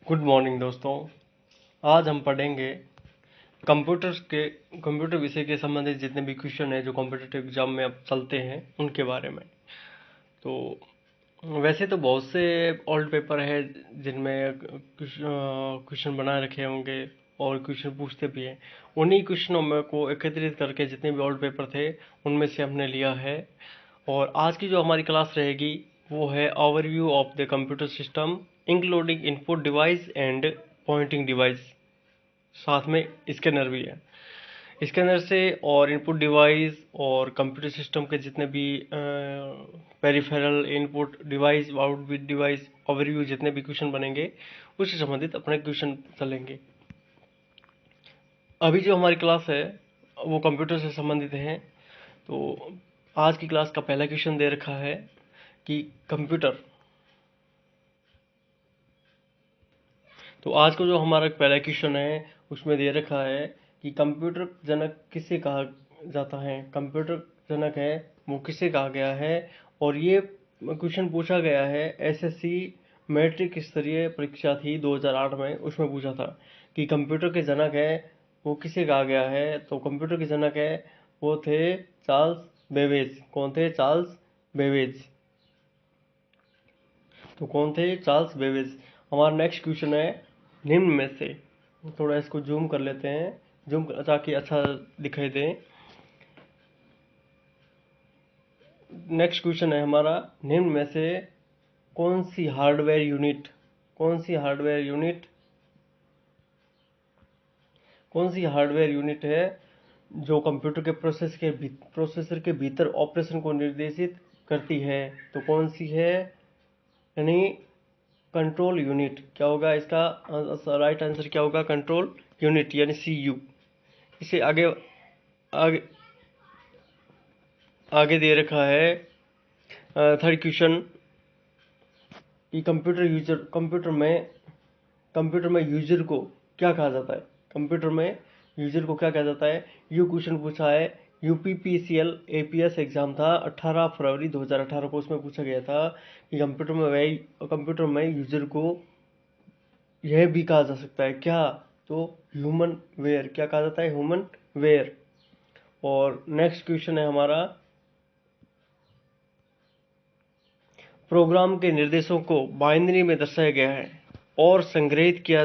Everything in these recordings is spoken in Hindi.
गुड मॉर्निंग दोस्तों। आज हम पढ़ेंगे कंप्यूटर विषय के संबंधित जितने भी क्वेश्चन हैं जो कॉम्पिटिटिव एग्जाम में अब चलते हैं उनके बारे में। तो वैसे तो बहुत से ओल्ड पेपर है जिनमें क्वेश्चन बनाए रखे होंगे और क्वेश्चन पूछते भी हैं। उन्हीं क्वेश्चनों में को एकत्रित करके जितने भी ओल्ड पेपर थे उनमें से हमने लिया है। और आज की जो हमारी क्लास रहेगी वो है overview of the computer system including input device and pointing device. साथ में स्कैनर भी है। स्कैनर से और इनपुट डिवाइस और कंप्यूटर सिस्टम के जितने भी peripheral input device output device overview जितने भी क्वेश्चन बनेंगे उससे संबंधित अपने क्वेश्चन चलेंगे। अभी जो हमारी क्लास है वो कंप्यूटर से संबंधित है। तो आज की क्लास का पहला क्वेश्चन दे रखा है कि कंप्यूटर। तो आज को जो हमारा पहला क्वेश्चन है उसमें दे रखा है कि कंप्यूटर जनक किसे कहा जाता है। कंप्यूटर जनक है वो किसे कहा गया है। और ये क्वेश्चन पूछा गया है एसएससी मैट्रिक स्तरीय परीक्षा थी 2008 में, उसमें पूछा था कि कंप्यूटर के जनक है वो किसे कहा गया है। तो कंप्यूटर के जनक है वो थे चार्ल्स बेबेज। कौन थे? Charles Babbage. तो कौन थे? Charles Babbage. हमारा नेक्स्ट क्वेश्चन है निम्न में से, थोड़ा इसको जूम कर लेते हैं, जूम ताकि अच्छा दिखाई दे। नेक्स्ट क्वेश्चन है हमारा निम्न में से कौन सी हार्डवेयर यूनिट कौन सी हार्डवेयर यूनिट कौन सी हार्डवेयर यूनिट है जो कंप्यूटर के प्रोसेसर के भीतर ऑपरेशन को निर्देशित करती है। तो कौन सी है? यानी कंट्रोल यूनिट। क्या होगा इसका राइट आंसर? क्या होगा? कंट्रोल यूनिट यानी सीयू। इसे आगे आगे आगे दे रखा है थर्ड क्वेश्चन कि कंप्यूटर में यूजर को क्या कहा जाता है। कंप्यूटर में यूजर को क्या कहा जाता है? यू क्वेश्चन पूछा है। यूपीपीसीएल एपीएस एग्जाम था 18 फरवरी 2018 को। उसमें पूछा गया था कि कंप्यूटर में यूजर को यह भी कहा जा सकता है क्या? तो ह्यूमन वेयर। क्या कहा जाता है? Human ware. और नेक्स्ट क्वेश्चन है हमारा प्रोग्राम के निर्देशों को बाइनरी में दर्शाया गया है और संग्रहित किया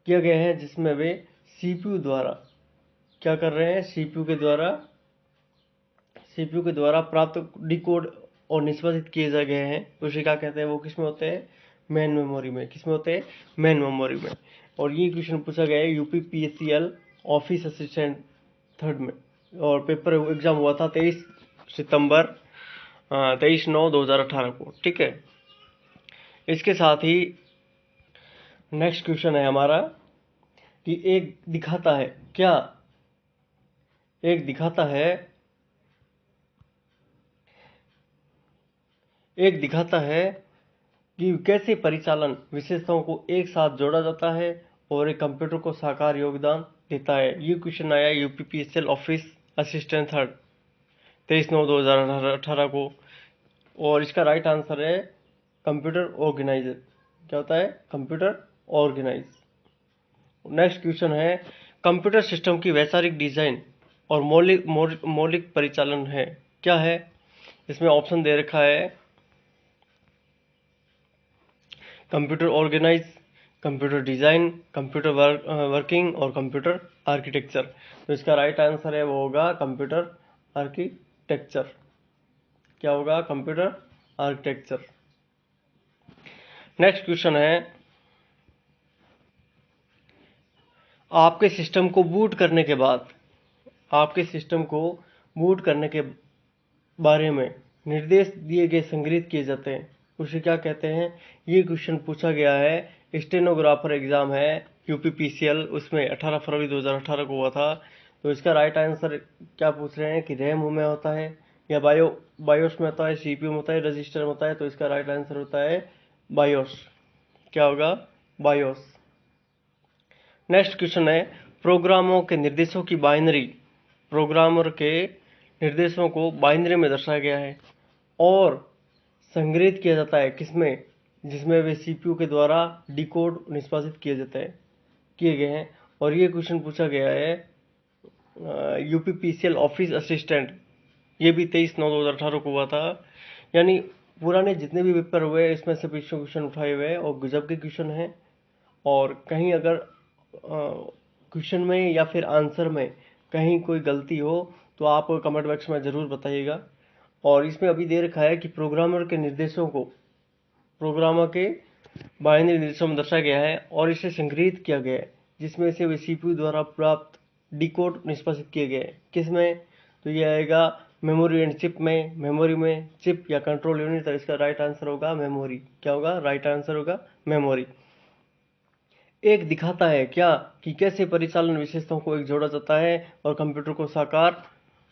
गया है जिसमें वे सीपीयू द्वारा क्या कर रहे हैं? सीपीयू के द्वारा प्राप्त डिकोड और निष्पादित किए जा गए हैं। तो उसे क्या कहते हैं? वो किसमें होते हैं? मेन मेमोरी में। किसमें होते हैं? मेन मेमोरी में। और ये क्वेश्चन पूछा गया है यूपीपीएससीएल ऑफिस असिस्टेंट थर्ड में। और पेपर एग्जाम हुआ था 23 सितंबर 23/9/2018 को। ठीक है। इसके साथ ही नेक्स्ट क्वेश्चन है हमारा कि एक दिखाता है क्या? एक दिखाता है कि कैसे परिचालन विशेषताओं को एक साथ जोड़ा जाता है और एक कंप्यूटर को साकार योगदान देता है। ये क्वेश्चन आया यूपीपीएससीएल ऑफिस असिस्टेंट थर्ड 23/9/2018 को। और इसका राइट आंसर है कंप्यूटर ऑर्गेनाइजर। क्या होता है? Computer organise. नेक्स्ट क्वेश्चन है कंप्यूटर सिस्टम की वैचारिक डिजाइन और मौलिक परिचालन है। क्या है? इसमें ऑप्शन दे रखा है computer organise, computer design, computer working और कंप्यूटर आर्किटेक्चर। तो इसका राइट आंसर है वो होगा कंप्यूटर आर्किटेक्चर। क्या होगा? Computer architecture. नेक्स्ट क्वेश्चन है आपके सिस्टम को बूट करने के बारे में निर्देश दिए गए संग्रहित किए जाते हैं, उसे क्या कहते हैं? ये क्वेश्चन पूछा गया है स्टेनोग्राफर एग्जाम है यूपीपीसीएल, उसमें 18 फरवरी 2018 को हुआ था। तो इसका राइट आंसर क्या पूछ रहे हैं कि रैम में होता है या बायोस में होता है, सीपीयू में होता है, रजिस्टर में होता है। तो इसका राइट आंसर होता है बायोस। क्या होगा? बायोस। नेक्स्ट क्वेश्चन है प्रोग्रामर के निर्देशों को बाइनरी में दर्शाया गया है और संग्रहित किया जाता है किसमें? जिसमें वे सीपीयू के द्वारा डिकोड निष्पादित किए गए हैं। और ये क्वेश्चन पूछा गया है यूपीपीसीएल ऑफिस असिस्टेंट, ये भी 23/9/2018 को हुआ था। यानी पुराने जितने भी पेपर हुए इसमें से पीछे क्वेश्चन उठाए हुए हैं और गजब के क्वेश्चन हैं। और कहीं अगर क्वेश्चन में या फिर आंसर में कहीं कोई गलती हो तो आप कमेंट बॉक्स में ज़रूर बताइएगा। और इसमें अभी दे रखा है कि प्रोग्रामर के निर्देशों को प्रोग्रामर के बाइनरी निर्देशों में दर्शाया गया है और इसे संग्रहित किया गया है, जिसमें से वे सीपीयू द्वारा प्राप्त डिकोड निष्पादित किए गए। किसमें? तो ये आएगा मेमोरी एंड चिप में, मेमोरी में, चिप या कंट्रोल यूनिट। तो इसका राइट आंसर होगा मेमोरी। क्या होगा? राइट आंसर होगा मेमोरी। एक दिखाता है क्या कि कैसे परिचालन विशेषताओं को एक जोड़ा जाता है और कंप्यूटर को साकार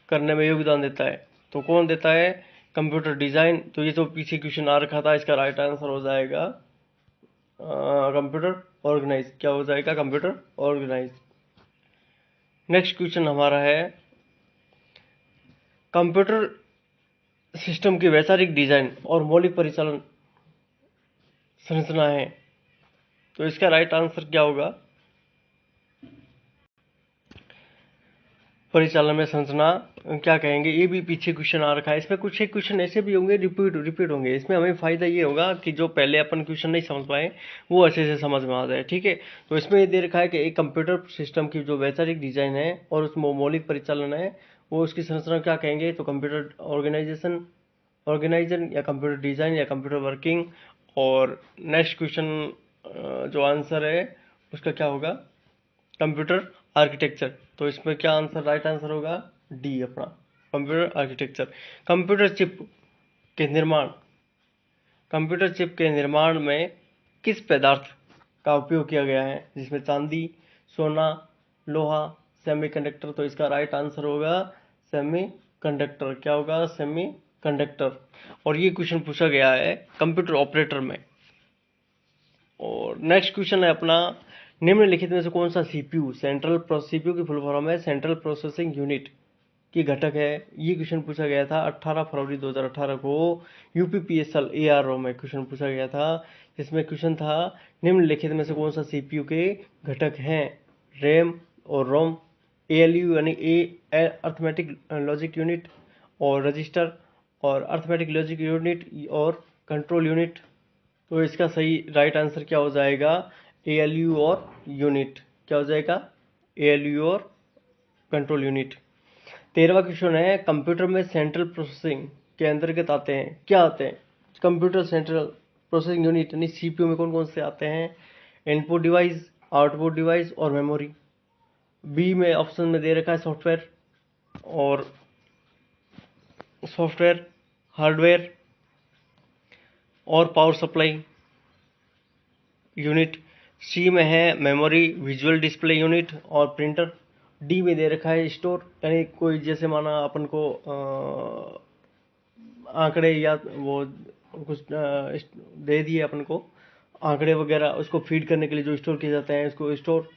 करने में योगदान देता है। तो कौन देता है? Computer design. तो ये तो पीछे क्वेश्चन आ रखा था, इसका राइट आंसर हो जाएगा कंप्यूटर ऑर्गेनाइज। क्या हो जाएगा? Computer organise. नेक्स्ट क्वेश्चन हमारा है कंप्यूटर सिस्टम की वैचारिक डिजाइन और मौलिक परिचालन संरचना है। तो इसका राइट आंसर क्या होगा? परिचालन में संरचना क्या कहेंगे? ये भी पीछे क्वेश्चन आ रखा है। इसमें कुछ एक क्वेश्चन ऐसे भी होंगे रिपीट होंगे। इसमें हमें फायदा ये होगा कि जो पहले अपन क्वेश्चन नहीं समझ पाए वो अच्छे से समझ में आ जाए। ठीक है, तो इसमें ये दे रखा है कि एक कंप्यूटर सिस्टम की जो वैचारिक डिजाइन है और उसमें मौलिक परिचालन है वो उसकी संरचना क्या कहेंगे? तो कंप्यूटर ऑर्गेनाइजन या कंप्यूटर डिजाइन या कंप्यूटर वर्किंग। और नेक्स्ट क्वेश्चन जो आंसर है उसका क्या होगा? Computer architecture. तो इसमें क्या आंसर राइट आंसर होगा? डी अपना, कंप्यूटर आर्किटेक्चर। कंप्यूटर चिप के निर्माण कंप्यूटर चिप के निर्माण में किस पदार्थ का उपयोग किया गया है? जिसमें चांदी, सोना, लोहा, सेमीकंडक्टर। तो इसका राइट आंसर होगा सेमीकंडक्टर। क्या होगा? सेमीकंडक्टर। और ये क्वेश्चन पूछा गया है कंप्यूटर ऑपरेटर में। और नेक्स्ट क्वेश्चन है अपना निम्नलिखित में से कौन सा सीपीयू की फुल फॉर्म है सेंट्रल प्रोसेसिंग यूनिट की घटक है? ये क्वेश्चन पूछा गया था 18 फरवरी 2018 को यूपीपीएसएल एआरओ में क्वेश्चन पूछा गया था, जिसमें क्वेश्चन था निम्नलिखित में से कौन सा सीपीयू के घटक हैं? रैम और रोम, एएलयू यानी ए अर्थमेटिक लॉजिक यूनिट, और रजिस्टर और अर्थमेटिक लॉजिक यूनिट और कंट्रोल यूनिट। तो इसका सही राइट आंसर क्या हो जाएगा? एएलयू और यूनिट। क्या हो जाएगा? एएलयू और कंट्रोल यूनिट। 13वां क्वेश्चन है कंप्यूटर में सेंट्रल प्रोसेसिंग के अंतर्गत आते हैं, क्या आते हैं? कंप्यूटर सेंट्रल प्रोसेसिंग यूनिट यानी सीपीयू में कौन कौन से आते हैं? इनपुट डिवाइस, आउटपुट डिवाइस और मेमोरी। बी में ऑप्शन में दे रखा है सॉफ्टवेयर, हार्डवेयर और पावर सप्लाई यूनिट। सी में है मेमोरी, विजुअल डिस्प्ले यूनिट और प्रिंटर। डी में दे रखा है स्टोर यानी कोई जैसे माना अपन को आंकड़े या वो कुछ दे दिए अपन को आंकड़े वगैरह, उसको फीड करने के लिए जो स्टोर किए जाते हैं उसको स्टोर,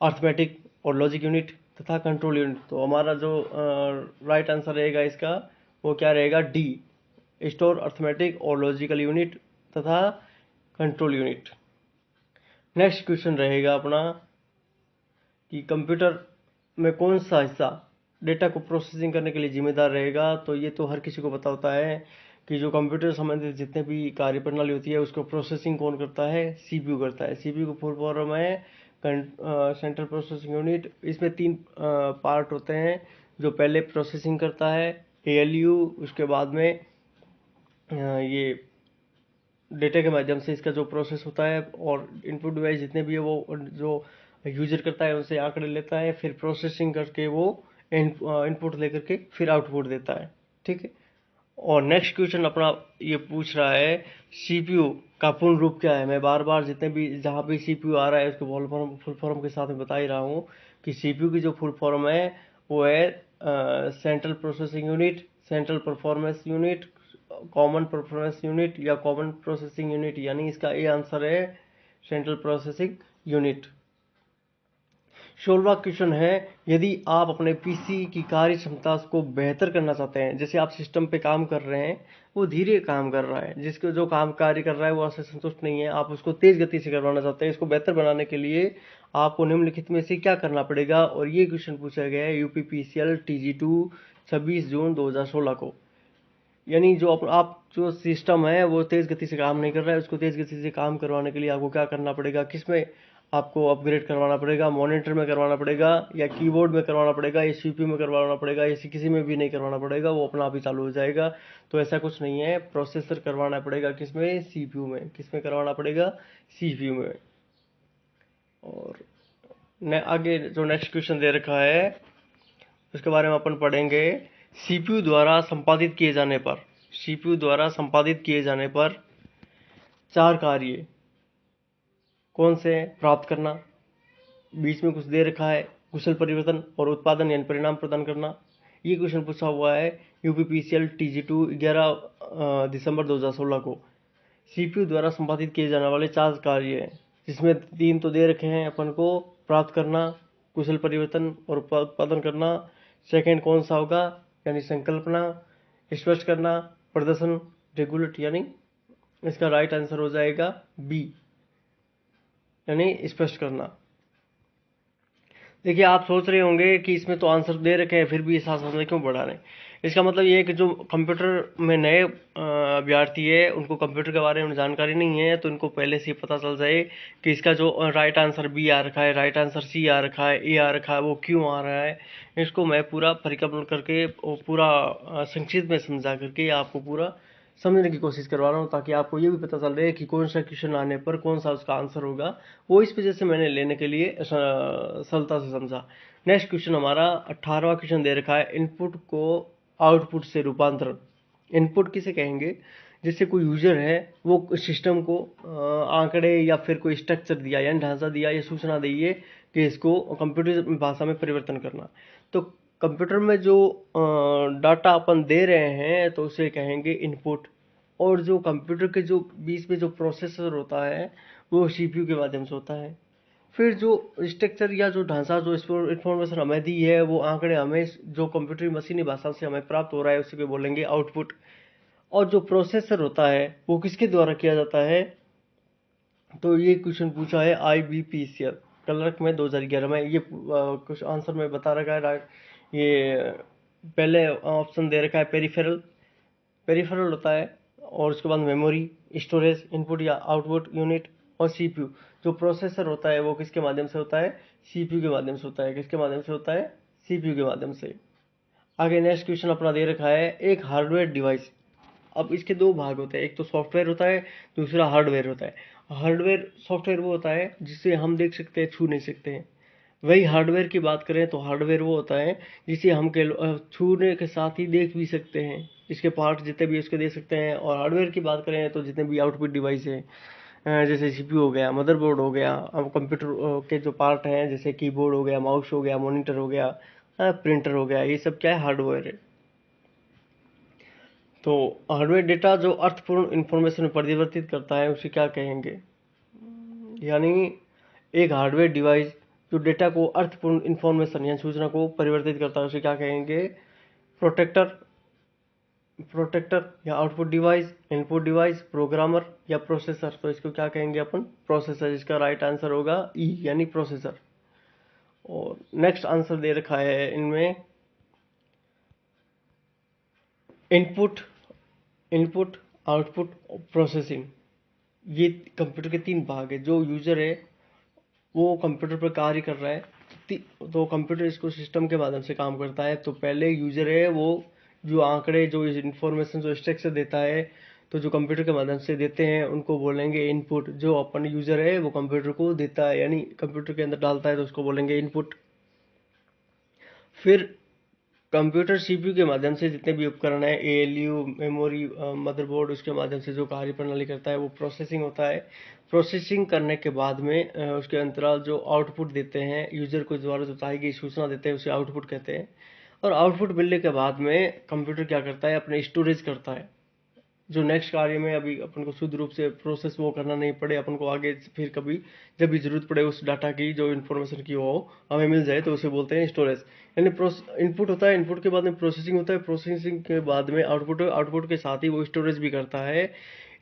अर्थमेटिक और लॉजिक यूनिट तथा कंट्रोल यूनिट। तो हमारा जो राइट आंसर रहेगा इसका वो क्या रहेगा? डी, स्टोर, अर्थमेटिक और लॉजिकल यूनिट तथा कंट्रोल यूनिट। नेक्स्ट क्वेश्चन रहेगा अपना कि कंप्यूटर में कौन सा हिस्सा डेटा को प्रोसेसिंग करने के लिए जिम्मेदार रहेगा? तो ये तो हर किसी को पता होता है कि जो कंप्यूटर संबंधित जितने भी कार्य प्रणाली होती है उसको प्रोसेसिंग कौन करता है? सीपीयू करता है। सीपीयू को फुल फॉर्म है सेंट्रल प्रोसेसिंग यूनिट। इसमें 3 पार्ट होते हैं। जो पहले प्रोसेसिंग करता है एएलयू, उसके बाद में ये डेटा के माध्यम से इसका जो प्रोसेस होता है, और इनपुट डिवाइस जितने भी है वो जो यूजर करता है उनसे आंकड़े लेता है, फिर प्रोसेसिंग करके वो इनपुट लेकर के फिर आउटपुट देता है। ठीक है। और नेक्स्ट क्वेश्चन अपना ये पूछ रहा है सीपीयू का पूर्ण रूप क्या है? मैं बार बार जितने भी जहाँ भी सीपीयू आ रहा है उसको फुल फॉर्म के साथ में बता ही रहा हूँ कि सीपीयू की जो फुल फॉर्म है वो है central processing unit, central performance unit, common performance unit या कॉमन प्रोसेसिंग यूनिट। यानी इसका ए आंसर है सेंट्रल प्रोसेसिंग यूनिट। 16वां क्वेश्चन है यदि आप अपने पीसी की कार्य क्षमता को बेहतर करना चाहते हैं, जैसे आप सिस्टम पे काम कर रहे हैं वो धीरे काम कर रहा है, जिसको जो काम कार्य कर रहा है वो आपसे संतुष्ट नहीं है, आप उसको तेज गति से करवाना चाहते हैं। इसको बेहतर बनाने के लिए आपको निम्नलिखित में से क्या करना पड़ेगा, और ये क्वेश्चन पूछा गया है यूपीपीसीएल TG2 26 जून 2016 को। यानी जो आप जो सिस्टम है वो तेज गति से काम नहीं कर रहा है, उसको तेज गति से काम करवाने के लिए आपको क्या करना पड़ेगा, किसमें आपको अपग्रेड करवाना पड़ेगा, मॉनिटर में करवाना पड़ेगा, या कीबोर्ड में करवाना पड़ेगा, या सीपीयू में करवाना पड़ेगा, या किसी में भी नहीं करवाना पड़ेगा, वो अपना आप ही चालू हो जाएगा। तो ऐसा कुछ नहीं है, प्रोसेसर करवाना पड़ेगा किसमें, सीपीयू में। किसमें करवाना पड़ेगा, सीपीयू में। और आगे जो नेक्स्ट क्वेश्चन दे रखा है उसके बारे में अपन पढ़ेंगे। सीपीयू द्वारा संपादित किए जाने पर, सीपीयू द्वारा संपादित किए जाने पर 4 कार्य कौन से प्राप्त करना, बीच में कुछ दे रखा है, कुशल परिवर्तन और उत्पादन यानी परिणाम प्रदान करना। ये क्वेश्चन पूछा हुआ है यूपीपीसीएल TG2 11 दिसंबर 2016 को। सीपीयू द्वारा संपादित किए जाने वाले 4 कार्य हैं, जिसमें 3 तो दे रखे हैं अपन को, प्राप्त करना, कुशल परिवर्तन और उत्पादन करना। सेकंड कौन सा होगा, यानी संकल्पना, स्पष्ट करना, प्रदर्शन, रेगुलेट, यानी इसका राइट आंसर हो जाएगा बी, यानी स्पष्ट करना। देखिए, आप सोच रहे होंगे कि इसमें तो आंसर दे रखे हैं, फिर भी इस आंसर में क्यों बढ़ा रहे हैं। इसका मतलब ये है कि जो कंप्यूटर में नए अभ्यर्थी है, उनको कंप्यूटर के बारे में जानकारी नहीं है, तो इनको पहले से ही पता चल जाए कि इसका जो राइट आंसर बी आ रखा है, राइट आंसर सी आ रखा है, ए आ रखा है, वो क्यों आ रहा है। इसको मैं पूरा परिकल्पना करके और पूरा संक्षिप्त में समझा करके आपको पूरा समझने की कोशिश करवा रहा हूँ, ताकि आपको ये भी पता चल रहा है कि कौन सा क्वेश्चन आने पर कौन सा उसका आंसर होगा। वो इस वजह से मैंने लेने के लिए सरलता से समझा। नेक्स्ट क्वेश्चन हमारा 18वां क्वेश्चन दे रखा है, इनपुट को आउटपुट से रूपांतरण। इनपुट किसे कहेंगे, जैसे कोई यूजर है वो सिस्टम को आंकड़े या फिर कोई स्ट्रक्चर दिया, यानी ढांचा दिया, या सूचना दी है कि इसको कंप्यूटर भाषा में परिवर्तन करना। तो कंप्यूटर में जो डाटा अपन दे रहे हैं तो उसे कहेंगे इनपुट। और जो कंप्यूटर के जो बीच में जो प्रोसेसर होता है वो सीपीयू के माध्यम से होता है। फिर जो स्ट्रक्चर या जो ढांचा, जो इंफॉर्मेशन हमें दी है, वो आंकड़े हमें जो कंप्यूटर मशीनी भाषा से हमें प्राप्त हो रहा है उसी को बोलेंगे आउटपुट। और जो प्रोसेसर होता है वो किसके द्वारा किया जाता है, तो ये क्वेश्चन पूछा है IBPCL क्लर्क में 2011 में। ये कुछ आंसर में बता रखा है। ये पहले ऑप्शन दे रखा है पेरिफेरल, पेरिफेरल होता है, और उसके बाद मेमोरी, स्टोरेज, इनपुट या आउटपुट यूनिट, और सीपीयू। जो प्रोसेसर होता है वो किसके माध्यम से होता है, सीपीयू के माध्यम से होता है। किसके माध्यम से होता है, सीपीयू के माध्यम से। आगे नेक्स्ट क्वेश्चन अपना दे रखा है, एक हार्डवेयर डिवाइस। अब इसके 2 भाग होते हैं, एक तो सॉफ्टवेयर होता है, दूसरा हार्डवेयर होता है। हार्डवेयर सॉफ्टवेयर वो होता है जिसे हम देख सकते हैं, छू नहीं सकते हैं। वही हार्डवेयर की बात करें तो हार्डवेयर वो होता है जिसे हम छूने के साथ ही देख भी सकते हैं, इसके पार्ट जितने भी उसके देख सकते हैं। और हार्डवेयर की बात करें तो जितने भी आउटपुट डिवाइस है, जैसे सीपीयू हो गया, मदरबोर्ड हो गया, अब कंप्यूटर के जो पार्ट हैं जैसे कीबोर्ड हो गया, माउस हो गया, मॉनिटर हो गया, प्रिंटर हो गया, ये सब क्या है, हार्डवेयर है। तो हार्डवेयर डेटा जो अर्थपूर्ण इंफॉर्मेशन में परिवर्तित करता है उसे क्या कहेंगे, यानी एक हार्डवेयर डिवाइस जो डेटा को अर्थपूर्ण इंफॉर्मेशन या सूचना को परिवर्तित करता है उसे क्या कहेंगे, प्रोटेक्टर, प्रोटेक्टर या output device, input device, programmer या प्रोसेसर। तो इसको क्या कहेंगे अपन, प्रोसेसर। इसका राइट आंसर होगा ई, यानी प्रोसेसर। और नेक्स्ट आंसर दे रखा है इनमें, इनपुट, इनपुट, आउटपुट, प्रोसेसिंग। ये कंप्यूटर के 3 भाग है। जो यूजर है वो कंप्यूटर पर कार्य कर रहा है, तो कंप्यूटर इसको सिस्टम के माध्यम से काम करता है। तो पहले यूजर है वो जो आंकड़े, जो इंफॉर्मेशन, जो स्ट्रक्चर देता है, तो जो कंप्यूटर के माध्यम से देते हैं उनको बोलेंगे इनपुट। जो अपन यूजर है वो कंप्यूटर को देता है, यानी कंप्यूटर के अंदर डालता है, तो उसको बोलेंगे इनपुट। फिर कंप्यूटर सीपीयू के माध्यम से जितने भी उपकरण है, एएलयू, मेमोरी, मदरबोर्ड, उसके माध्यम से जो कार्य प्रणाली करता है वो प्रोसेसिंग होता है। प्रोसेसिंग करने के बाद में उसके अंतराल जो आउटपुट देते हैं यूजर को द्वारा जो चाहिए सूचना देते हैं उसे आउटपुट कहते हैं। और आउटपुट मिलने के बाद में कंप्यूटर क्या करता है, अपने स्टोरेज करता है। जो नेक्स्ट कार्य में अभी अपन को शुद्ध रूप से प्रोसेस वो करना नहीं पड़े, अपन को आगे फिर कभी जब भी जरूरत पड़े उस डाटा की, जो इन्फॉर्मेशन की हो हमें मिल जाए, तो उसे बोलते हैं स्टोरेज। यानी इनपुट होता है, इनपुट के बाद में प्रोसेसिंग होता है, प्रोसेसिंग के बाद में आउटपुट, आउटपुट के साथ ही वो स्टोरेज भी करता है।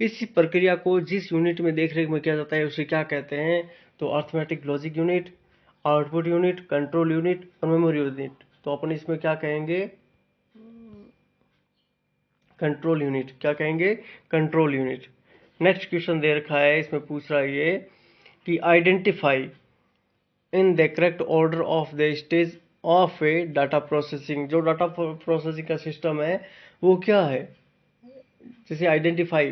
इस प्रक्रिया को जिस यूनिट में देख रेख में किया जाता है उसे क्या कहते हैं? तो arithmetic logic unit, output unit, control unit और मेमोरी यूनिट। तो अपन इसमें क्या कहेंगे? Control unit. क्या कहेंगे? Control unit. नेक्स्ट क्वेश्चन दे रखा है, इसमें पूछ रहा है ये कि identify in the correct order of the stage of A data processing. जो डाटा प्रोसेसिंग का सिस्टम है वो क्या है? जैसे आइडेंटिफाई,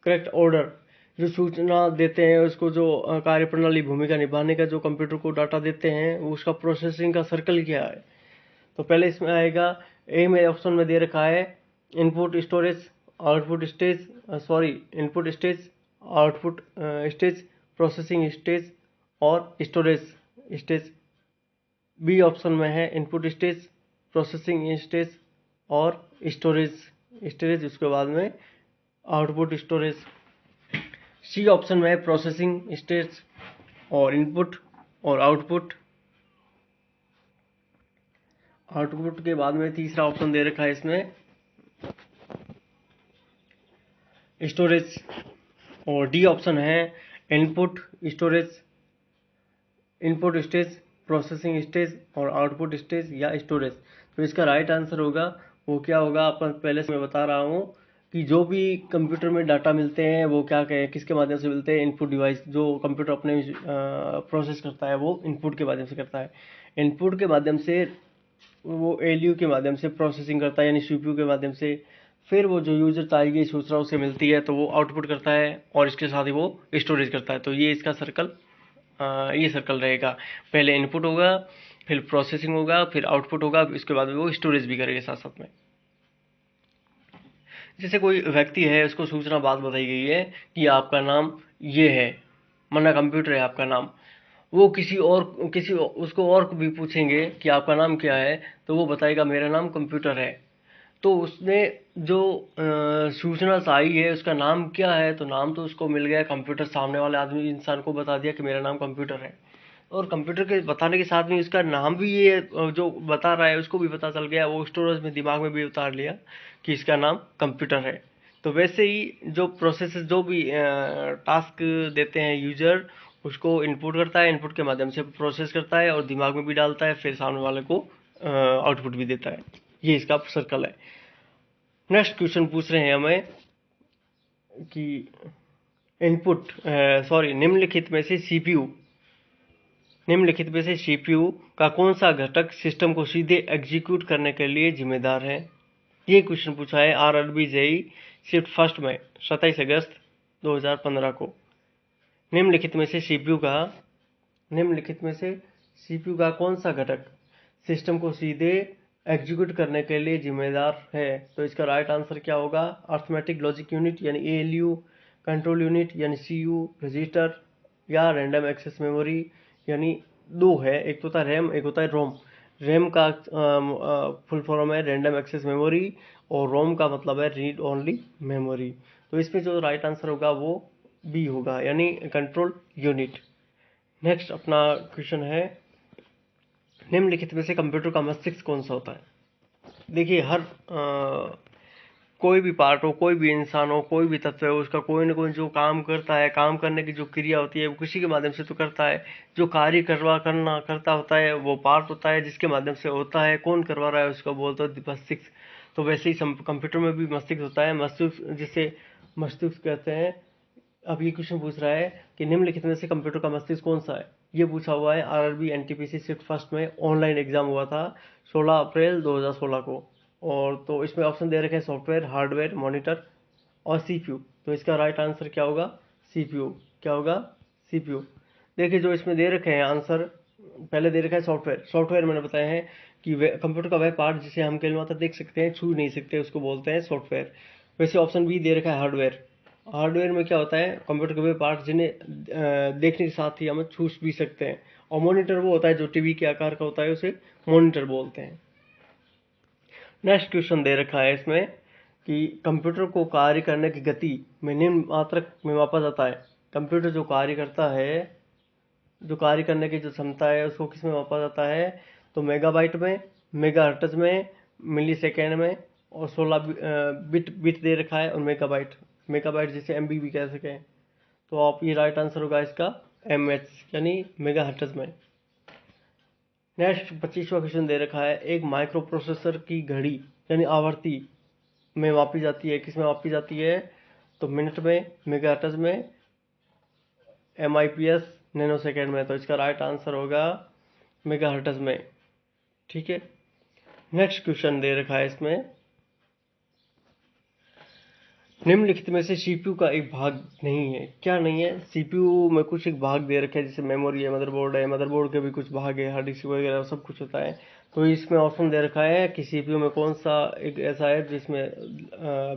करेक्ट ऑर्डर, जो सूचना देते हैं उसको, जो कार्य प्रणाली भूमिका निभाने का जो कंप्यूटर को डाटा देते हैं, उसका प्रोसेसिंग का सर्कल क्या है? तो पहले इसमें आएगा, ए में ऑप्शन में दे रखा है input storage, output stage, sorry input stage, output stage, processing stage और स्टोरेज स्टेज। बी ऑप्शन में है इनपुट स्टेज, प्रोसेसिंग स्टेज और स्टोरेज स्टेज, उसके बाद में आउटपुट स्टोरेज। सी ऑप्शन में है प्रोसेसिंग स्टेज और इनपुट और आउटपुट। आउटपुट के बाद में तीसरा ऑप्शन दे रखा है इसमें स्टोरेज। और डी ऑप्शन है input storage, input stage, processing stage और आउटपुट स्टेज या स्टोरेज। तो इसका राइट आंसर होगा वो क्या होगा? अपन पहले से मैं बता रहा हूँ कि जो भी कंप्यूटर में डाटा मिलते हैं वो क्या कहें, किसके माध्यम से मिलते हैं? Input device. जो कंप्यूटर अपने प्रोसेस करता है वो इनपुट के माध्यम से करता है। इनपुट के माध्यम से वो एलयू के माध्यम से प्रोसेसिंग करता है, यानी सीपीयू के माध्यम से। फिर वो जो यूजर चाहिए सूचना उसे मिलती है तो वो आउटपुट करता है और इसके साथ ही वो स्टोरेज करता है। तो ये इसका सर्कल, ये सर्कल रहेगा। पहले इनपुट होगा, फिर प्रोसेसिंग होगा, फिर आउटपुट होगा, इसके बाद वो स्टोरेज भी करेगा साथ साथ में। जैसे कोई व्यक्ति है, उसको सूचना बात बताई गई है कि आपका नाम ये है, मना कंप्यूटर है आपका नाम। वो किसी उसको और भी पूछेंगे कि आपका नाम क्या है, तो वो बताएगा मेरा नाम कंप्यूटर है। तो उसने जो सूचना चाहिए है उसका नाम क्या है, तो नाम तो उसको मिल गया कंप्यूटर। सामने वाले आदमी इंसान को बता दिया कि मेरा नाम कंप्यूटर है, और कंप्यूटर के बताने के साथ में उसका नाम भी, ये जो बता रहा है उसको भी पता चल गया, वो स्टोरेज में दिमाग में भी उतार लिया कि इसका नाम कंप्यूटर है। तो वैसे ही जो प्रोसेस, जो भी टास्क देते हैं यूजर, उसको इनपुट करता है, इनपुट के माध्यम से प्रोसेस करता है और दिमाग में भी डालता है, फिर सामने वाले को आउटपुट भी देता है। ये इसका सर्कल है। नेक्स्ट क्वेश्चन पूछ रहे हैं हमें कि इनपुट, सॉरी निम्नलिखित में से सीपीयू का कौन सा घटक सिस्टम को सीधे एग्जीक्यूट करने के लिए जिम्मेदार है? ये क्वेश्चन पूछा है आरआरबी जेई शिफ्ट फर्स्ट में 27 अगस्त 2015 को। निम्नलिखित में से सीपीयू का कौन सा घटक सिस्टम को सीधे एग्जीक्यूट करने के लिए जिम्मेदार है? तो इसका राइट आंसर क्या होगा? अर्थमेटिक लॉजिक यूनिट यानी एएलयू, कंट्रोल यूनिट यानी सीयू, रजिस्टर या रैंडम एक्सेस मेमोरी। यानी दो है, एक तो होता है रैम, एक होता है रोम। रैम का फुल फॉर्म है रैंडम एक्सेस मेमोरी, और रोम का मतलब है रीड ओनली मेमोरी। तो इसमें जो राइट आंसर होगा वो बी होगा, यानी कंट्रोल यूनिट। नेक्स्ट अपना क्वेश्चन है, निम्नलिखित में से कंप्यूटर का मस्तिष्क कौन सा होता है? देखिए, हर कोई भी पार्ट हो, कोई भी इंसान हो, कोई भी तत्व है, उसका कोई ना कोई जो काम करता है, काम करने की जो क्रिया होती है वो किसी के माध्यम से तो करता है। जो कार्य करता होता है वो पार्ट होता है जिसके माध्यम से होता है। कौन करवा रहा है उसको बोलते हैं मस्तिष्क। तो वैसे ही कंप्यूटर में भी मस्तिष्क होता है, मस्तिष्क जिसे मस्तिष्क कहते हैं। अब ये क्वेश्चन पूछ रहा है कि निम्नलिखित में से कंप्यूटर का मस्तिष्क कौन सा है? ये पूछा हुआ है आरआरबी एनटीपीसी शिफ्ट फर्स्ट में, ऑनलाइन एग्जाम हुआ था 16 अप्रैल 2016 को। और तो इसमें ऑप्शन दे रखे हैं सॉफ्टवेयर, हार्डवेयर, मॉनिटर और सीपीयू। तो इसका राइट आंसर क्या होगा? सीपीयू। क्या होगा? सीपीयू। देखिए, जो इसमें दे रखे हैं आंसर, पहले दे रखा है सॉफ्टवेयर। सॉफ्टवेयर मैंने बताया है कि कंप्यूटर का वह पार्ट जिसे हम केवल मात्र देख सकते हैं, छू नहीं सकते, उसको बोलते हैं सॉफ्टवेयर। वैसे ऑप्शन बी दे रखा है हार्डवेयर। हार्डवेयर में क्या होता है? कंप्यूटर के वे पार्ट जिन्हें देखने के साथ ही हम छू भी सकते हैं। और मॉनिटर वो होता है जो टीवी के आकार का होता है, उसे मॉनिटर बोलते हैं। नेक्स्ट क्वेश्चन दे रखा है इसमें कि कंप्यूटर को कार्य करने की गति में निम्न मात्रक में मापा जाता है। कंप्यूटर जो कार्य करता है, जो कार्य करने की जो क्षमता है, उसको किस में मापा जाता है? तो मेगाबाइट में, मेगाहर्ट्ज में, मिली सेकेंड में, और 16 बिट बिट दे रखा है, और मेगाबाइट, मेगाबाइट जिसे एमबी भी कह सकें। तो आप ये राइट आंसर होगा इसका एमएच यानी मेगाहर्ट्ज में। नेक्स्ट 25वां क्वेश्चन दे रखा है, एक माइक्रो प्रोसेसर की घड़ी यानी आवृत्ति में मापी जाती है, किस में मापी जाती है? तो मिनट में, मेगाहर्ट्ज में, एमआईपीएस, नैनो सेकेंड में। तो इसका राइट आंसर होगा मेगाहर्ट्ज में। ठीक है, नेक्स्ट क्वेश्चन दे रखा है इसमें, निम्नलिखित में से सीपीयू का एक भाग नहीं है। क्या नहीं है? सीपीयू में कुछ एक भाग दे रखे हैं, जैसे मेमोरी है, मदरबोर्ड के भी कुछ भाग है, हार्ड डिस्क वगैरह सब कुछ होता है। तो इसमें ऑप्शन दे रखा है कि सीपीयू में कौन सा एक ऐसा है जिसमें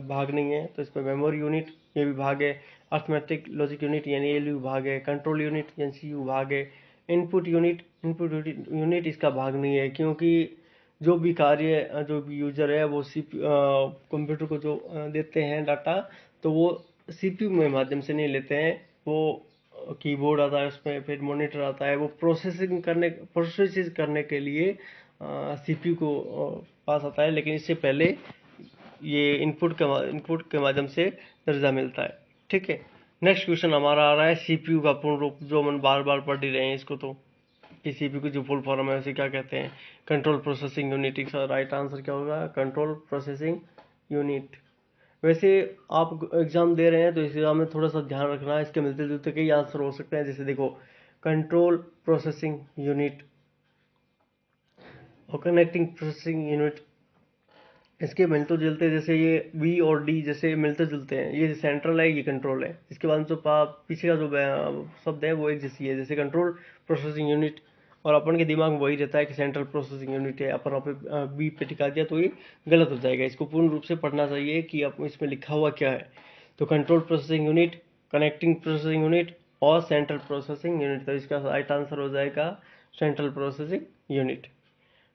भाग नहीं है। तो इसमें मेमोरी यूनिट ये भी भाग है, अर्थमेटिक लॉजिक यूनिट यानी एलयू भाग है, कंट्रोल यूनिट यानी सीयू भाग है, इनपुट यूनिट इसका भाग नहीं है, क्योंकि जो भी कार्य जो भी यूजर है वो कंप्यूटर को जो देते हैं डाटा, तो वो सीपीयू में माध्यम से नहीं लेते हैं। वो कीबोर्ड आता है, उसमें फिर मॉनिटर आता है, वो प्रोसेसिंग करने के लिए सीपीयू को पास आता है, लेकिन इससे पहले ये इनपुट के माध्यम से दर्जा मिलता है। ठीक है, नेक्स्ट क्वेश्चन हमारा आ रहा है सीपीयू का पूर्ण रूप, जो हम बार बार पढ़ ही रहे हैं इसको। तो कि सीपीयू की जो फुल फॉर्म है उसे क्या कहते हैं? Control processing unit. इसका राइट आंसर क्या होगा? Control processing unit. वैसे आप एग्जाम दे रहे हैं तो इस एग्जाम में थोड़ा सा ध्यान रखना है, इसके मिलते जुलते कई आंसर हो सकते हैं। जैसे देखो, कंट्रोल प्रोसेसिंग यूनिट और कनेक्टिंग प्रोसेसिंग यूनिट, इसके मिलते जुलते, जैसे ये वी और डी जैसे मिलते जुलते हैं, ये सेंट्रल है, ये कंट्रोल है। इसके बाद जो पीछे का जो शब्द है वो एक जैसी है, जैसे कंट्रोल प्रोसेसिंग यूनिट, और अपन के दिमाग में वही रहता है कि सेंट्रल प्रोसेसिंग यूनिट है। अपन बी पे टिका दिया तो ये गलत हो जाएगा। इसको पूर्ण रूप से पढ़ना चाहिए कि अब इसमें लिखा हुआ क्या है। तो control processing unit, connecting processing unit और सेंट्रल प्रोसेसिंग यूनिट। तो इसका राइट आंसर हो जाएगा central processing unit.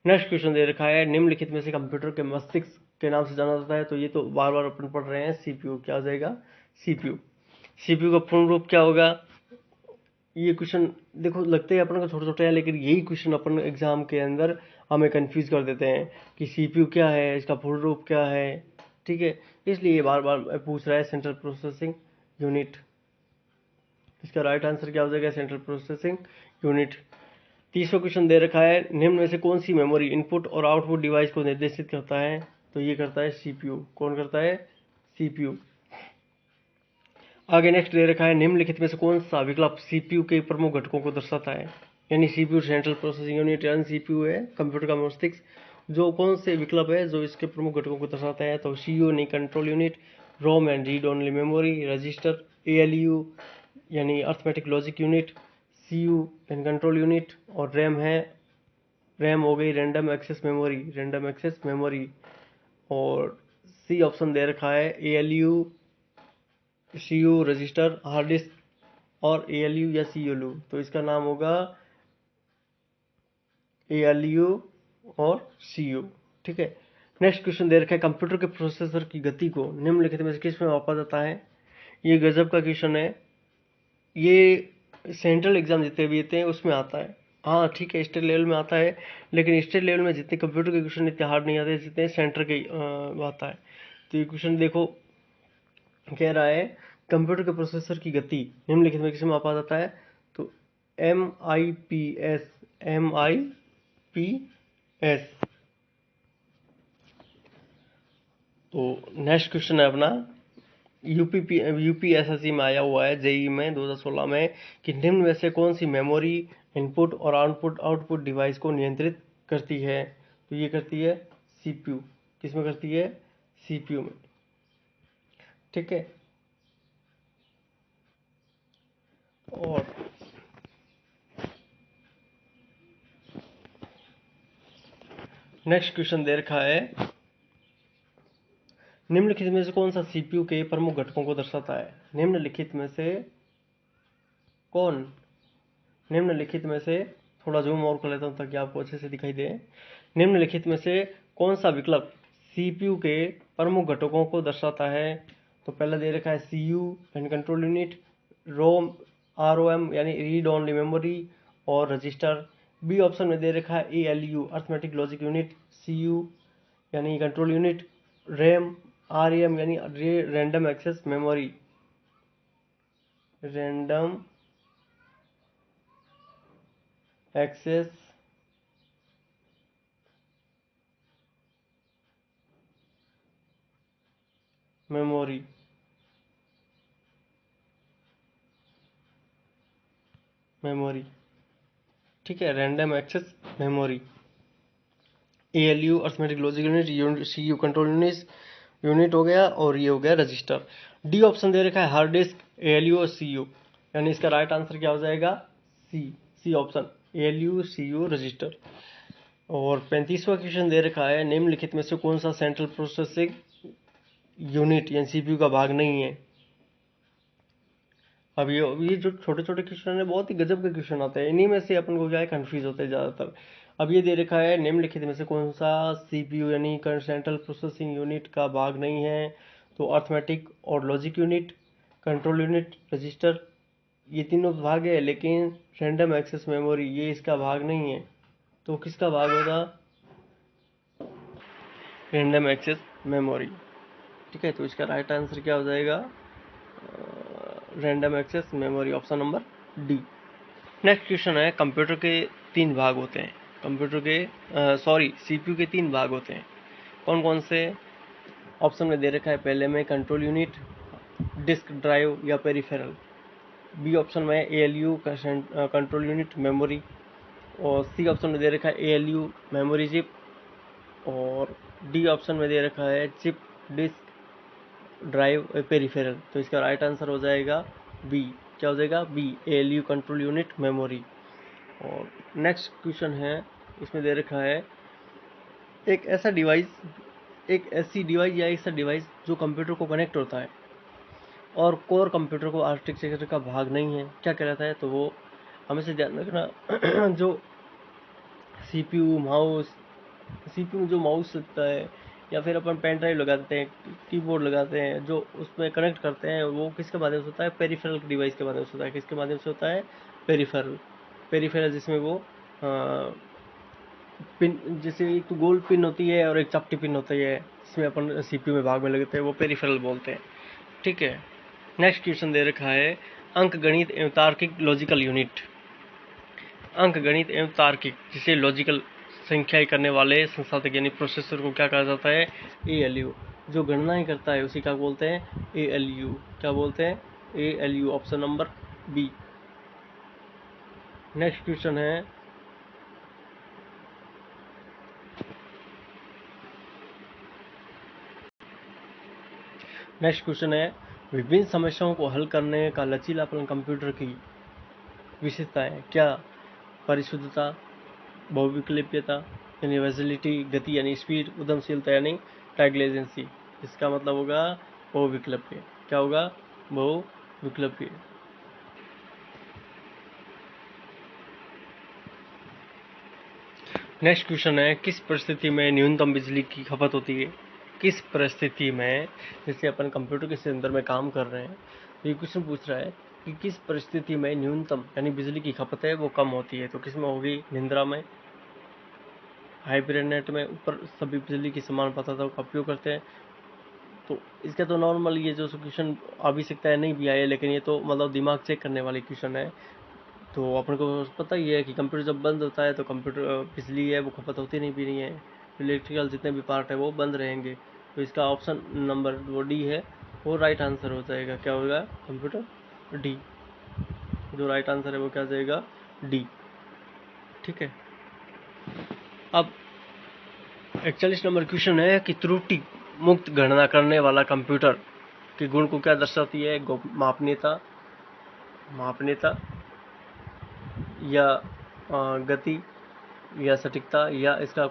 Next question दे रखा है, निम्नलिखित में से कंप्यूटर के मस्तिष्क के नाम से जाना जाता है। तो ये तो बार बार अपन पढ़ रहे हैं, सीपीयू। क्या हो जाएगा? सीपीयू। सीपीयू का पूर्ण रूप क्या होगा? ये क्वेश्चन देखो लगते हैं अपन को छोटे छोटे हैं, लेकिन यही क्वेश्चन अपन एग्जाम के अंदर हमें कंफ्यूज कर देते हैं कि सीपीयू क्या है, इसका पूर्ण रूप क्या है। ठीक है, इसलिए बार बार पूछ रहा है सेंट्रल प्रोसेसिंग यूनिट। इसका राइट आंसर क्या हो जाएगा? Central processing unit. 30वां क्वेश्चन दे रखा है, निम्न में से कौन सी मेमोरी इनपुट और आउटपुट डिवाइस को निर्देशित करता है? तो ये करता है सीपीयू। कौन करता है? सीपीयू। आगे नेक्स्ट दे रखा है, निम्नलिखित में से कौन सा विकल्प सीपीयू के प्रमुख घटकों को दर्शाता है? यानी सीपीयू सेंट्रल प्रोसेसिंग यूनिट यानी सीपीयू है कंप्यूटर का मस्तिष्क, जो कौन से विकल्प है जो इसके प्रमुख घटकों को दर्शाता है? तो सीयू यानी control unit, ROM and read only memory, register, ALU यानी अर्थमेटिक लॉजिक यूनिट, सीयू यानी कंट्रोल यूनिट, और रैम है, रैम हो गई रैंडम एक्सेस मेमोरी। और सी ऑप्शन दे रखा है ALU, CU, register, hard disk और एएलयू या सीएलयू। तो इसका नाम होगा एएलयू और सीयू। ठीक है, नेक्स्ट क्वेश्चन दे रखा है, कंप्यूटर के प्रोसेसर की गति को निम्नलिखित में से किस में मापा जाता है? ये गजब का क्वेश्चन है, ये सेंट्रल एग्जाम जितने भी होते हैं उसमें आता है। हाँ ठीक है, स्टेट लेवल में आता है, लेकिन स्टेट लेवल में जितने कंप्यूटर के क्वेश्चन इतने हार्ड नहीं आते जितने सेंटर के आता है। तो ये क्वेश्चन देखो, कह रहा है कंप्यूटर के प्रोसेसर की गति निम्नलिखित में किसमें मापा जाता है? तो एम आई पी एस। तो नेक्स्ट क्वेश्चन है अपना, यूपीएसएससी में आया हुआ है, जेई में 2016 में, कि निम्न में से कौन सी मेमोरी इनपुट और आउटपुट डिवाइस को नियंत्रित करती है? तो ये करती है सीपीयू। किस में करती है? सीपीयू में। ठीक है, और नेक्स्ट क्वेश्चन दे रखा है, निम्नलिखित में से कौन सा सीपीयू के प्रमुख घटकों को दर्शाता है? निम्नलिखित में से कौन, निम्नलिखित में से, थोड़ा जूम और कर लेता हूँ ताकि आपको अच्छे से दिखाई दे, निम्नलिखित में से कौन सा विकल्प सीपीयू के प्रमुख घटकों को दर्शाता है। तो पहला दे रखा है सीयू यानी कंट्रोल यूनिट, रोम आरओएम यानी रीड ओनली मेमोरी, और रजिस्टर। बी ऑप्शन में दे रखा है ALU arithmetic logic unit, CU यानी कंट्रोल यूनिट, रैम आरएम यानी random access memory, random access memory. ठीक है, random access memory. ALU arithmetic logic unit, CU control unit हो गया, और ये हो गया रजिस्टर। डी ऑप्शन दे रखा है हार्ड डिस्क, एएलयू और सीयू, यानी इसका राइट आंसर क्या हो जाएगा? C option, ALU CU register. और 35वां क्वेश्चन दे रखा है निम्नलिखित में से कौन सा सेंट्रल प्रोसेसिंग यूनिट यानी सीपीयू का भाग नहीं है। अब ये जो छोटे छोटे क्वेश्चन है बहुत ही गजब के क्वेश्चन आते हैं, इन्हीं में से अपन को क्या है कंफ्यूज होते हैं ज़्यादातर। अब ये दे रखा है निम्नलिखित में से कौन सा सीपीयू यानी सेंट्रल प्रोसेसिंग यूनिट का भाग नहीं है। तो अर्थमेटिक और logic unit, control unit, register, ये तीनों भाग है, लेकिन रैंडम एक्सेस मेमोरी ये इसका भाग नहीं है। तो किसका भाग होगा? Random access memory. ठीक है, तो इसका राइट आंसर क्या हो जाएगा? Random access memory, option number D. Next question है कंप्यूटर के 3 भाग होते हैं। कंप्यूटर के सीपीयू के 3 भाग होते हैं, कौन कौन से? ऑप्शन में दे रखा है पहले में कंट्रोल यूनिट, डिस्क ड्राइव या पेरिफेरल। बी ऑप्शन में एएलयू कंट्रोल यूनिट मेमोरी, और सी ऑप्शन में दे रखा है एएलयू मेमोरी चिप, और डी ऑप्शन में दे रखा है चिप, डिस्क ड्राइव, पेरिफेरल। तो इसका राइट आंसर हो जाएगा बी। क्या हो जाएगा? B, ALU control unit memory. और नेक्स्ट क्वेश्चन है, इसमें दे रखा है एक ऐसी डिवाइस या ऐसा डिवाइस जो कंप्यूटर को कनेक्ट होता है और कोर कंप्यूटर को आर्किटेक्चर का भाग नहीं है, क्या कहलाता है? तो वो हमेशा ध्यान रखना जो सीपीयू में जो माउस लगता है, या फिर अपन पेन ड्राइव लगाते हैं, कीबोर्ड लगाते हैं, जो उसमें कनेक्ट करते हैं, वो किसके माध्यम से होता है? पेरिफेरल डिवाइस के माध्यम से होता है। किसके माध्यम से होता है? पेरिफेरल, जिसमें वो पिन, जैसे एक तो गोल पिन होती है और एक चपटी पिन होती है, जिसमें अपन सीपीयू में भाग में लगते हैं, वो पेरिफेरल बोलते हैं। ठीक है, नेक्स्ट क्वेश्चन दे रखा है अंक गणित एवं तार्किक लॉजिकल यूनिट। अंक गणित एवं तार्किक जिसे लॉजिकल संख्याएं करने वाले संसाधक यानी प्रोसेसर को क्या कहा जाता है? एएलयू। जो गणनाएं करता है उसी का बोलते हैं एएलयू। क्या बोलते हैं? ALU, option number B. Next question है विभिन्न समस्याओं को हल करने का लचीलापन कंप्यूटर की विशेषताएं क्या? परिशुद्धता, बहुविकल्पीयता यानी वर्सेटिलिटी, गति यानी स्पीड, उद्यमशीलता यानी इंटेलिजेंसी। इसका मतलब होगा बहुविकल्पीय। क्या होगा? बहुविकल्पीय। नेक्स्ट क्वेश्चन है किस परिस्थिति में न्यूनतम बिजली की खपत होती है? किस परिस्थिति में, जैसे अपन कंप्यूटर के अंदर में काम कर रहे हैं, तो ये क्वेश्चन पूछ रहा है कि किस परिस्थिति में न्यूनतम यानी बिजली की खपत है वो कम होती है। तो किस में होगी? निंद्रा में, हाइब्रिड में, ऊपर सभी बिजली की समान पात्रता का उपयोग करते हैं। तो इसका तो नॉर्मल ये जो क्वेश्चन आ भी सकता है, नहीं भी आए, लेकिन ये तो मतलब दिमाग चेक करने वाली क्वेश्चन है। तो अपन को पता ही है कि कंप्यूटर जब बंद होता है तो कंप्यूटर बिजली है वो खपत होती नहीं भी नहीं है, इलेक्ट्रिकल जितने भी पार्ट है वो बंद रहेंगे। तो इसका ऑप्शन नंबर वो डी है, वो राइट आंसर हो जाएगा। क्या होगा? Computer D. जो राइट आंसर है वो क्या जाएगा? डी। ठीक है, अब 41 नंबर क्वेश्चन है कि त्रुटि मुक्त गणना करने वाला कंप्यूटर के गुण को क्या दर्शाती है? मापनीयता या गति या सटीकता, या इसका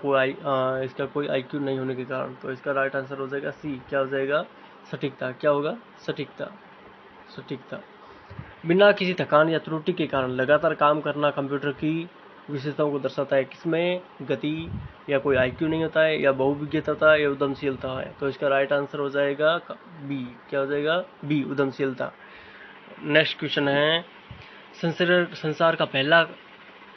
कोई आईक्यू नहीं होने के कारण। तो इसका राइट आंसर हो जाएगा सी। क्या हो जाएगा? सटीकता। क्या होगा? सटीकता। बिना किसी थकान या त्रुटि के कारण लगातार काम करना कंप्यूटर की विशेषताओं को दर्शाता है। किसमें? गति या कोई आईक्यू नहीं होता है, या बहुविज्ञता या उद्यमशीलता है। तो इसका राइट आंसर हो जाएगा बी। क्या हो जाएगा? बी, उद्यमशीलता। नेक्स्ट क्वेश्चन है संसार का पहला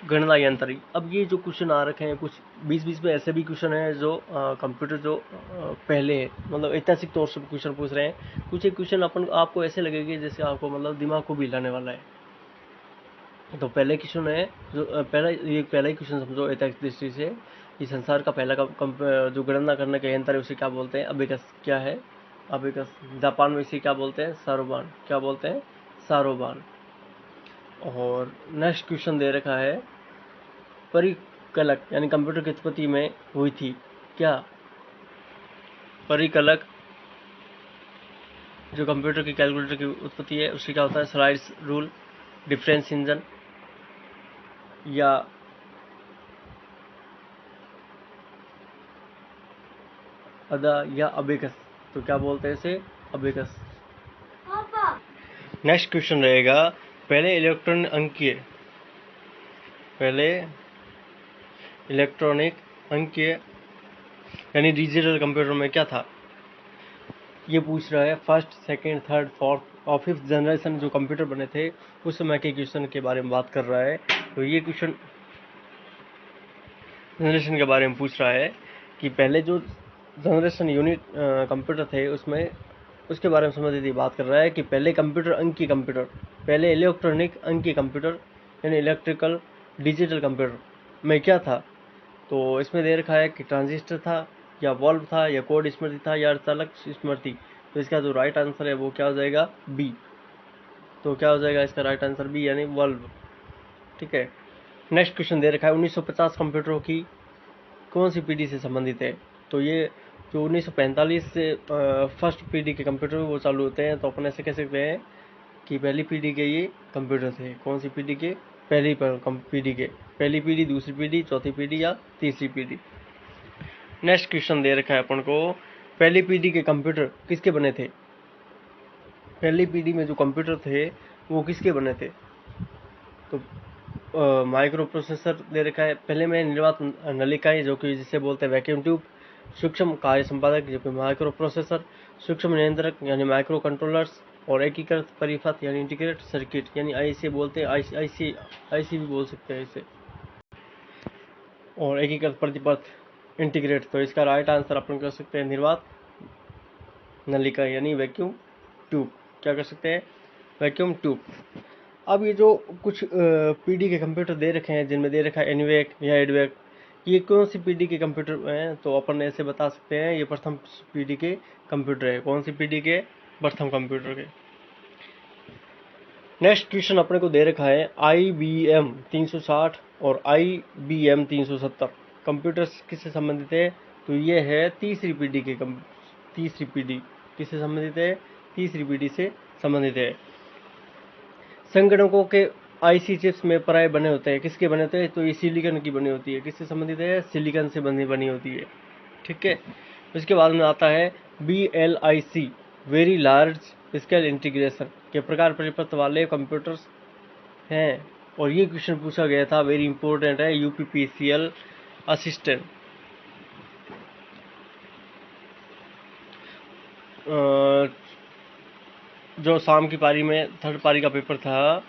गणना यंत्र। अब ये जो क्वेश्चन आ रखे हैं, कुछ बीच में ऐसे भी क्वेश्चन है जो कंप्यूटर जो पहले मतलब ऐतिहासिक तौर से क्वेश्चन पूछ रहे हैं। कुछ एक क्वेश्चन आपको ऐसे लगेंगे जैसे आपको मतलब दिमाग को भी हिलाने वाला है। तो पहले क्वेश्चन है जो पहला ही क्वेश्चन समझो ऐतिहासिक दृष्टि से कि संसार का पहला जो गणना करने का यंत्र है उसे क्या बोलते हैं? अबेकस। क्या है? अबेकस। जापान में इसे क्या बोलते हैं? सारोबान। क्या बोलते हैं? सारोबान। और नेक्स्ट क्वेश्चन दे रखा है परिकलक यानी कंप्यूटर की उत्पत्ति में हुई थी। क्या? परिकलक जो कंप्यूटर की कैलकुलेटर की उत्पत्ति है उसकी क्या होता है? स्लाइड्स रूल, डिफरेंस इंजन या अदा या अबेकस। तो क्या बोलते हैं इसे? अबेकस। नेक्स्ट क्वेश्चन रहेगा पहले इलेक्ट्रॉनिक अंकीय यानी डिजिटल कंप्यूटर में क्या था? ये पूछ रहा है फर्स्ट, सेकंड, थर्ड, फोर्थ और फिफ्थ जनरेशन जो कंप्यूटर बने थे उस समय के क्वेश्चन के बारे में बात कर रहा है। तो ये क्वेश्चन जनरेशन के बारे में पूछ रहा है कि पहले जो जनरेशन यूनिट कंप्यूटर थे उसमें उसके बारे में संबंधित बात कर रहा है कि पहले कंप्यूटर अंकीय कंप्यूटर, पहले इलेक्ट्रॉनिक अंकीय कंप्यूटर यानी इलेक्ट्रिकल डिजिटल कंप्यूटर में क्या था? तो इसमें दे रखा है कि ट्रांजिस्टर था या वॉल्व था या कोड स्मृति था या चालक स्मृति। तो इसका जो राइट आंसर है वो क्या हो जाएगा? बी। तो क्या हो जाएगा इसका राइट आंसर? बी यानी वॉल्व। ठीक है। नेक्स्ट क्वेश्चन दे रखा है 1950 कंप्यूटरों की कौन सी पीढ़ी से संबंधित है? तो ये जो 1945 से फर्स्ट पीढ़ी के कंप्यूटर वो चालू होते हैं। तो अपन ऐसे कह सकते हैं कि पहली पीढ़ी के ये कंप्यूटर थे। कौन सी पीढ़ी के? पीढ़ी के। पहली पीढ़ी, दूसरी पीढ़ी, चौथी पीढ़ी या तीसरी पीढ़ी। नेक्स्ट क्वेश्चन दे रखा है अपन को पहली पीढ़ी के कंप्यूटर किसके बने थे? पहली पीढ़ी में जो कंप्यूटर थे वो किसके बने थे? तो माइक्रो प्रोसेसर दे रखा है। पहले में निर्वात नलिकाएं जो कि जिसे बोलते हैं वैक्यूम ट्यूब, सूक्ष्म कार्य संपादक जो कि माइक्रो प्रोसेसर, सूक्ष्म नियंत्रक यानी माइक्रो कंट्रोलर्स और एकीकृत परिपथ यानी इंटीग्रेटेड सर्किट यानी आईसी बोलते हैं। आईसी भी बोल सकते हैं इसे। और एकीकृत परिपथ इंटीग्रेट। तो इसका राइट आंसर अपन कर सकते हैं निर्वात नलिका यानी वैक्यूम ट्यूब। क्या कर सकते हैं? Vacuum tube. अब ये जो कुछ पीढ़ी के कंप्यूटर दे रखे हैं जिनमें दे रखा है एनवेक या एडवेक, ये कौन सी पीढ़ी के कंप्यूटर हैं? तो अपन ऐसे बता सकते हैं ये प्रथम पीढ़ी के कंप्यूटर है। कौन सी पीढ़ी के? प्रथम कंप्यूटर के। नेक्स्ट क्वेश्चन अपने को दे रखा है IBM 360 और IBM 370 कंप्यूटर्स किससे संबंधित है? तो ये है तीसरी पीढ़ी के तीसरी पीढ़ी किससे संबंधित है? तीसरी पीढ़ी से संबंधित है। संगणकों के आईसी चिप्स में प्राय बने होते हैं। किसके बने होते हैं? तो ये सिलिकॉन की बनी होती है। किससे संबंधित है? सिलिकॉन से बनी होती है। ठीक है। इसके बाद में आता है BLIC very large scale integration के प्रकार परिपथ वाले कंप्यूटर्स हैं। और ये क्वेश्चन पूछा गया था, वेरी इंपॉर्टेंट है, UPPCL असिस्टेंट। जो शाम की पारी में थर्ड पारी का पेपर था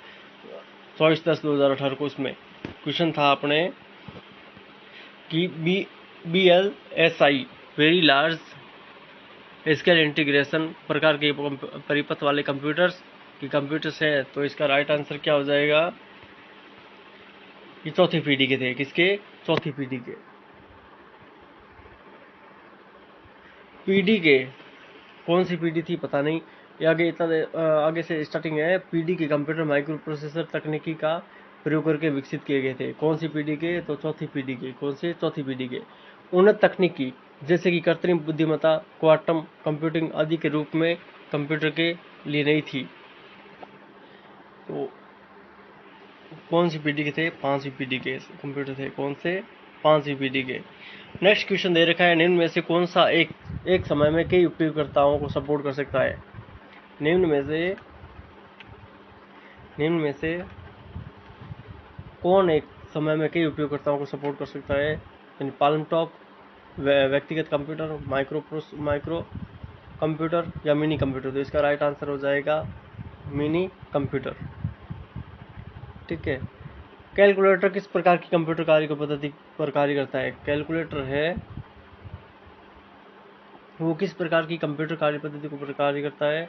24/10/2018 को, उसमें क्वेश्चन था अपने कि BLSI very large scale integration प्रकार के परिपथ वाले कंप्यूटर्स हैं। तो इसका राइट आंसर क्या हो जाएगा? ये चौथी पीढ़ी के थे। किसके? चौथी पीढ़ी के। पीढ़ी के कौन सी पीढ़ी थी पता नहीं। ये आगे आगे से स्टार्टिंग है। पीढ़ी के कंप्यूटर माइक्रो प्रोसेसर तकनीकी का प्रयोग करके विकसित किए गए थे। कौन सी पीढ़ी के? तो चौथी पीढ़ी के। कौन से? चौथी पीढ़ी के। उन्नत तकनीकी जैसे कि कृत्रिम बुद्धिमत्ता, क्वांटम कंप्यूटिंग आदि के रूप में कंप्यूटर के लिए नहीं थी। तो कौन सी पीढ़ी के थे? पांचवी पीढ़ी के कंप्यूटर थे। कौन से? पांचवी पीढ़ी के। नेक्स्ट क्वेश्चन दे रखा है निम्न में से कौन सा एक समय में कई उपयोगकर्ताओं को सपोर्ट कर सकता है? निम्न में से कौन एक समय में कई उपयोगकर्ताओं को सपोर्ट कर सकता है, यानी पाल्म टॉप, व्यक्तिगत कंप्यूटर, माइक्रो कंप्यूटर या मिनी कंप्यूटर। तो इसका राइट आंसर हो जाएगा मिनी कंप्यूटर। ठीक है। कैलकुलेटर किस प्रकार की कंप्यूटर कार्य पद्धति पर कार्य करता है? कैलकुलेटर है वो किस प्रकार की कंप्यूटर कार्य पद्धति को कार्य करता है?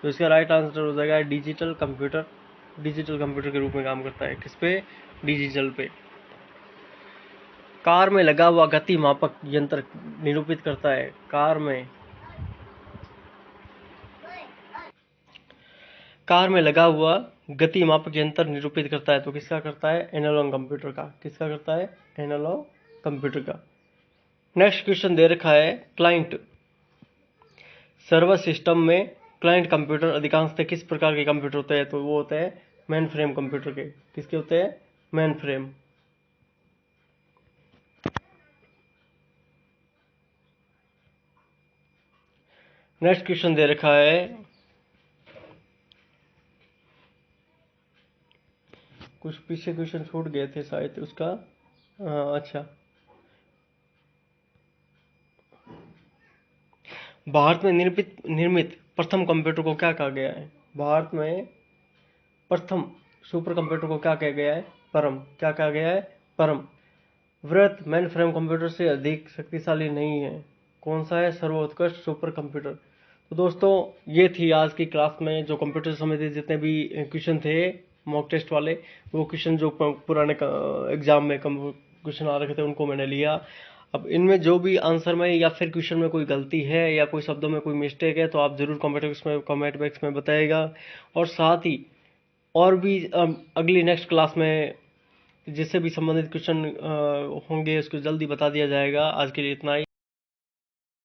तो इसका राइट आंसर हो जाएगा डिजिटल कंप्यूटर। डिजिटल कंप्यूटर के रूप में काम करता है। किस पे? डिजिटल पे। कार में लगा हुआ गति मापक यंत्र निरूपित करता है। कार में लगा हुआ गति मापक यंत्र निरूपित करता है। तो किसका करता है? एनालॉग कंप्यूटर का। किसका करता है? एनालॉग कंप्यूटर का। नेक्स्ट क्वेश्चन दे रखा है, क्लाइंट सर्वर सिस्टम में क्लाइंट कंप्यूटर अधिकांशतः किस प्रकार के कंप्यूटर होते हैं? तो वो होते हैं मेन फ्रेम कंप्यूटर के। किसके होते हैं? Main frame. नेक्स्ट क्वेश्चन दे रखा है, कुछ पीछे क्वेश्चन छूट गए थे शायद उसका। अच्छा, भारत में निर्मित प्रथम कंप्यूटर को क्या कहा गया है? भारत में प्रथम सुपर कंप्यूटर को क्या कहा गया है? परम। क्या कहा गया है? परम। वृहत मेन फ्रेम कंप्यूटर से अधिक शक्तिशाली नहीं है। कौन सा है? सर्वोत्कृष्ट सुपर कंप्यूटर। तो दोस्तों, ये थी आज की क्लास में जो कंप्यूटर से संबंधित जितने भी क्वेश्चन थे मॉक टेस्ट वाले, वो क्वेश्चन जो पुराने एग्जाम में क्वेश्चन आ रखे थे उनको मैंने लिया। अब इनमें जो भी आंसर में या फिर क्वेश्चन में कोई गलती है या कोई शब्दों में कोई मिस्टेक है तो आप जरूर कमेंट बॉक्स में बताइएगा। और साथ ही और भी अगली नेक्स्ट क्लास में जिससे भी संबंधित क्वेश्चन होंगे उसको जल्दी बता दिया जाएगा। आज के लिए इतना ही।